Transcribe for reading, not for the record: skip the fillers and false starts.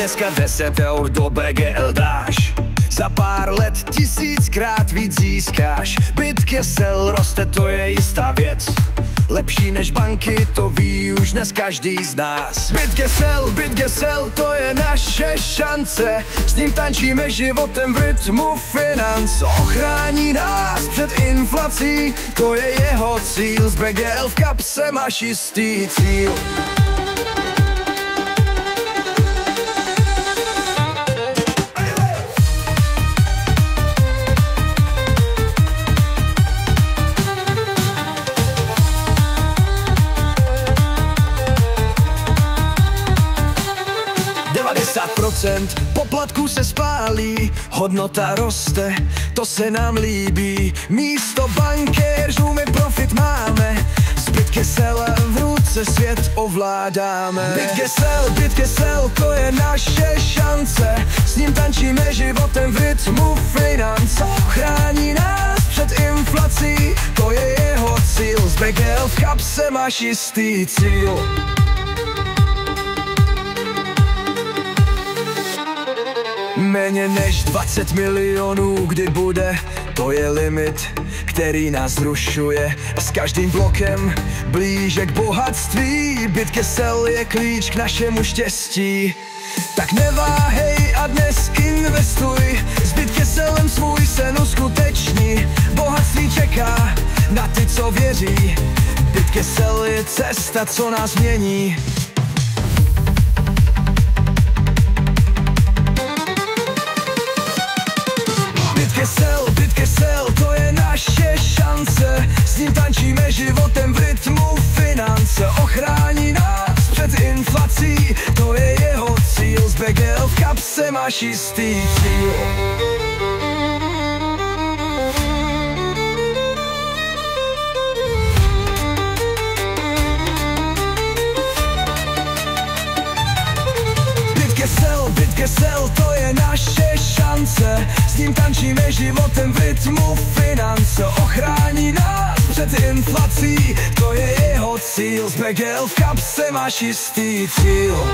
dneska 10 eur do BGL dáš. Za pár let 1000krát víc získáš. BitKesel roste, to je jistá věc. Lepší než banky, to ví už dnes každý z nás. BitKesel, to je naše šance. S ním tančíme životem v rytmu financ. Ochrání nás před inflací, to je jeho cíl. Z BGL v kapse máš jistý cíl. 90% poplatků se spálí, hodnota roste, to se nám líbí. Místo bankéřů my profit máme, s BitKeselem v ruce svět ovládáme. BitKesel, to je naše šance, s ním tančíme životem v rytmu finance. Chrání nás před inflací, to je jeho cíl. Z BGL v kapse máš jistý cíl. Méně než 20 milionů, kdy bude, to je limit, který nás zrušuje. A s každým blokem blíže k bohatství, BitKesel je klíč k našemu štěstí. Tak neváhej a dnes investuj, s BitKeselem svůj sen uskuteční. Bohatství čeká na ty, co věří, BitKesel je cesta, co nás mění. BitKesel, to je naše šance, s ním tančíme životem v rytmu finance. Ochrání nás před inflací, to je jeho cíl. Z BGL v kapse máš jistý cíl. BitKesel, to je naše šance, s ním tančíme životem v rytmu finance. Ochrání nás před inflací, to je jeho cíl. Z BGL v kapse máš jistý cíl.